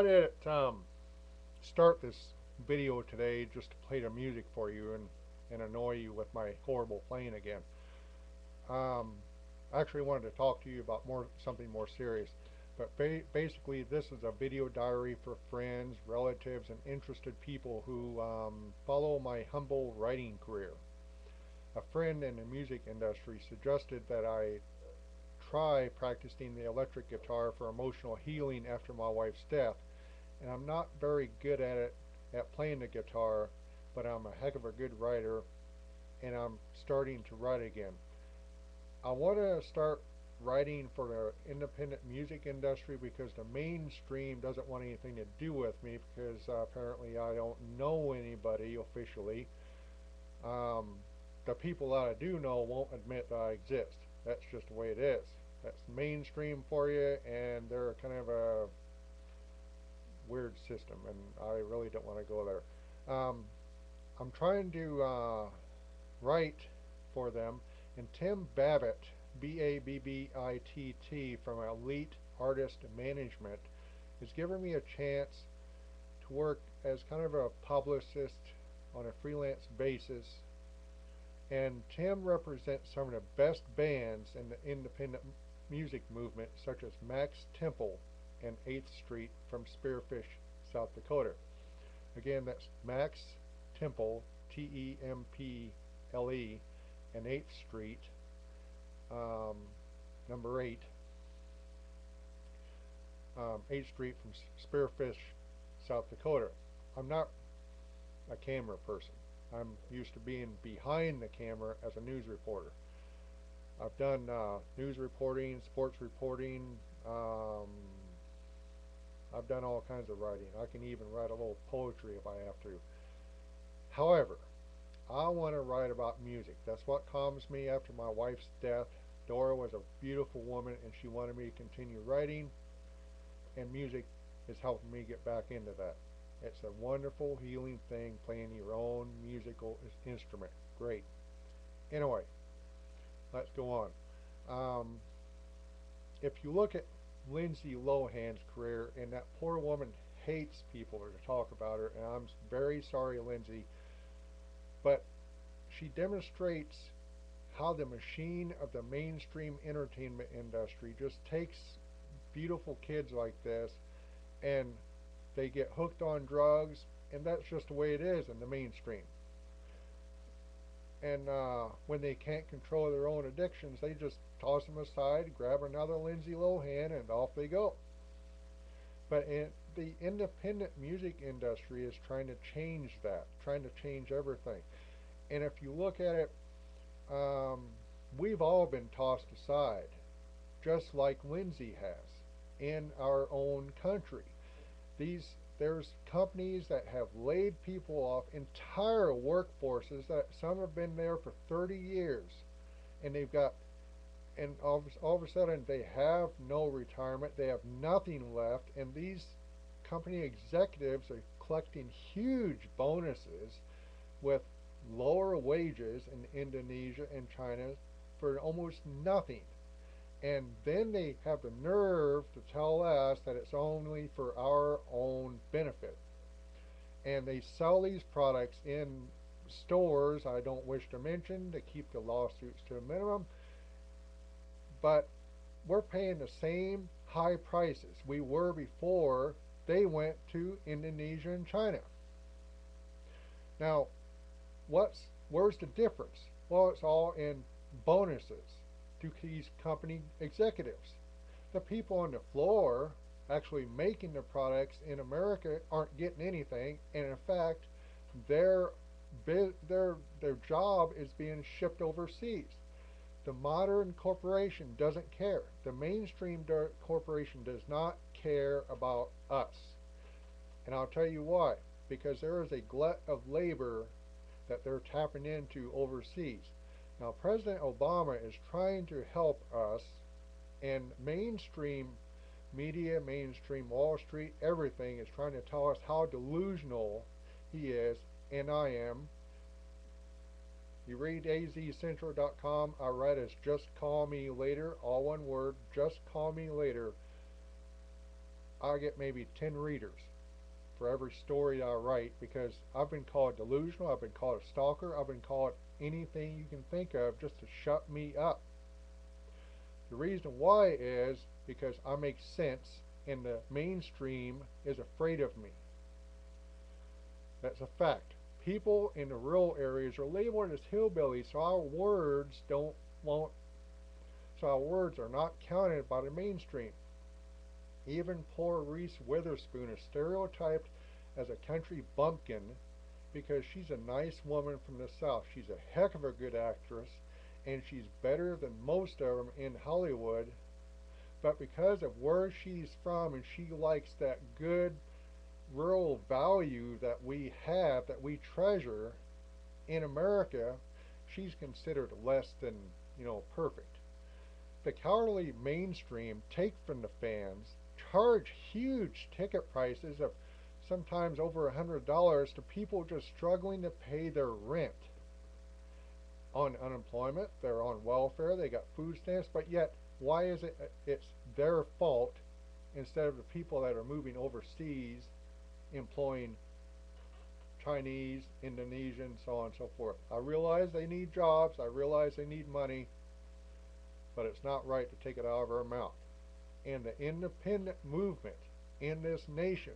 I didn't start this video today just to play the music for you and annoy you with my horrible playing again. Um, I actually wanted to talk to you about something more serious. But basically, this is a video diary for friends, relatives, and interested people who follow my humble writing career. A friend in the music industry suggested that I try practicing the electric guitar for emotional healing after my wife's death, and I'm not very good at playing the guitar, but I'm a heck of a good writer, and I'm starting to write again. I want to start writing for the independent music industry because the mainstream doesn't want anything to do with me because apparently I don't know anybody officially. Um, the people that I do know won't admit that I exist. That's just the way it is. That's mainstream for you, and they're kind of a weird system, and I really don't want to go there. I'm trying to write for them, and Tim Babbitt, Babbitt from Elite Artist Management, is giving me a chance to work as kind of a publicist on a freelance basis. And Tim represents some of the best bands in the independent music movement, such as Max Temple and 8th Street from Spearfish, South Dakota. Again, that's Max Temple, Temple, and 8th Street, um, number 8, 8th Street from Spearfish, South Dakota. I'm not a camera person. I'm used to being behind the camera as a news reporter. I've done news reporting, sports reporting. Um, I've done all kinds of writing. I can even write a little poetry if I have to. However, I want to write about music. That's what calms me after my wife's death. Dora was a beautiful woman, and she wanted me to continue writing, and music is helping me get back into that. It's a wonderful healing thing, playing your own musical instrument. Great. Anyway, let's go on. Um, if you look at Lindsay Lohan's career, and that poor woman hates people to talk about her, and I'm very sorry, Lindsay, but she demonstrates how the machine of the mainstream entertainment industry just takes beautiful kids like this and they get hooked on drugs, and that's just the way it is in the mainstream. And when they can't control their own addictions, they just toss them aside, grab another Lindsay Lohan, and off they go. But the independent music industry is trying to change that, trying to change everything. And if you look at it, um, we've all been tossed aside, just like Lindsay has in our own country. There's companies that have laid people off, entire workforces that some have been there for 30 years, and they've got and all of a sudden they have no retirement, they have nothing left, and these company executives are collecting huge bonuses with lower wages in Indonesia and China for almost nothing. And then they have the nerve to tell us that it's only for our own benefit. And they sell these products in stores I don't wish to mention to keep the lawsuits to a minimum, but we're paying the same high prices we were before they went to Indonesia and China. Now, where's the difference? Well, it's all in bonuses to these company executives. The people on the floor actually making the products in America aren't getting anything, and in fact, their their job is being shipped overseas. The modern corporation doesn't care. The mainstream corporation does not care about us. And I'll tell you why. Because there is a glut of labor that they're tapping into overseas. Now, President Obama is trying to help us, and mainstream media, mainstream Wall Street, everything is trying to tell us how delusional he is, and I am. You read azcentral.com, I write as just call me later, all one word, just call me later. I get maybe 10 readers for every story that I write, because I've been called delusional, I've been called a stalker, I've been called anything you can think of just to shut me up. The reason why is because I make sense and the mainstream is afraid of me. That's a fact. People in the rural areas are labeled as hillbillies, so our words don't won't so our words are not counted by the mainstream. Even poor Reese Witherspoon is stereotyped as a country bumpkin because she's a nice woman from the South. She's a heck of a good actress, and she's better than most of them in Hollywood. But because of where she's from and she likes that good rural value that we have, that we treasure in America, she's considered less than, perfect. The cowardly mainstream take from the fans, charge huge ticket prices of sometimes over $100 to people just struggling to pay their rent. On unemployment, they're on welfare, they got food stamps, but yet why is it's their fault instead of the people that are moving overseas employing Chinese, Indonesian, so on and so forth. I realize they need jobs, I realize they need money, but it's not right to take it out of our mouth. And the independent movement in this nation,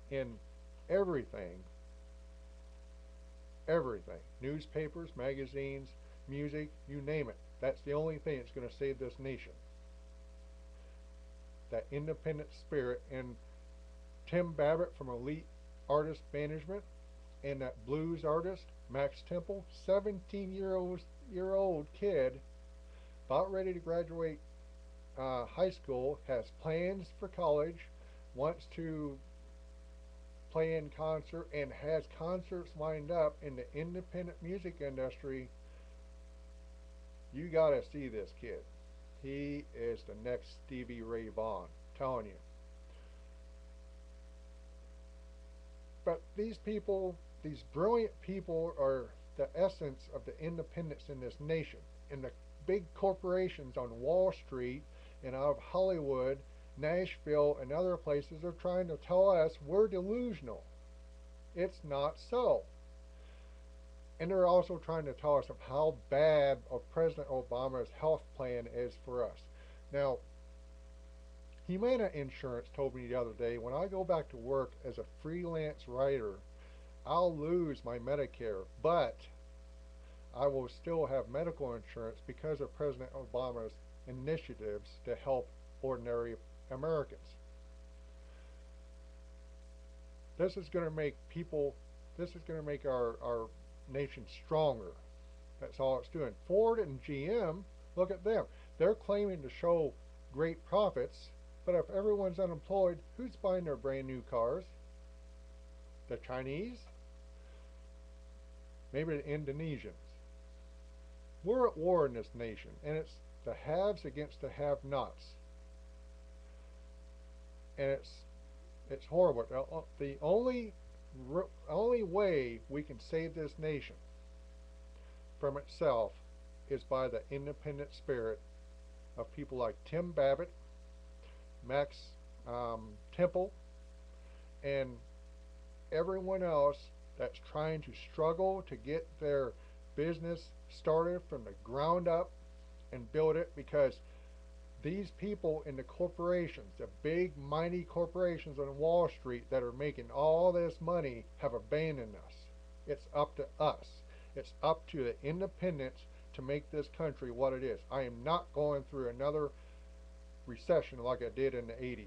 in everything, newspapers, magazines, music, you name it, that's the only thing that's going to save this nation. That independent spirit. And Tim Babbitt from Elite Artist Management, and that blues artist Max Temple, 17-year-old kid, about ready to graduate high school, has plans for college, wants to play in concert, and has concerts lined up in the independent music industry. You gotta see this kid. He is the next Stevie Ray Vaughan, I'm telling you. But these people, these brilliant people, are the essence of the independence in this nation. And the big corporations on Wall Street and out of Hollywood, Nashville, and other places are trying to tell us we're delusional. It's not so. And they're also trying to tell us of how bad of President Obama's health plan is for us. Now, Humana Insurance told me the other day, when I go back to work as a freelance writer, I'll lose my Medicare, but I will still have medical insurance because of President Obama's initiatives to help ordinary Americans. This is going to make our nation stronger. That's all it's doing. Ford and GM, look at them. They're claiming to show great profits, but if everyone's unemployed, who's buying their brand new cars? The Chinese? Maybe the Indonesians. We're at war in this nation, and it's the haves against the have-nots. And it's horrible. The only way we can save this nation from itself is by the independent spirit of people like Tim Babbitt, Max Temple, and everyone else that's trying to struggle to get their business started from the ground up and build it, because these people in the corporations, the big mighty corporations on Wall Street that are making all this money, have abandoned us. It's up to us. It's up to the independents to make this country what it is. I am not going through another recession like I did in the 80s.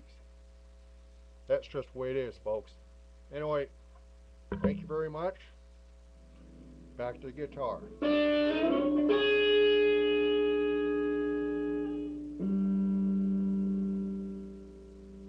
That's just the way it is, folks. Anyway, thank you very much. Back to the guitar.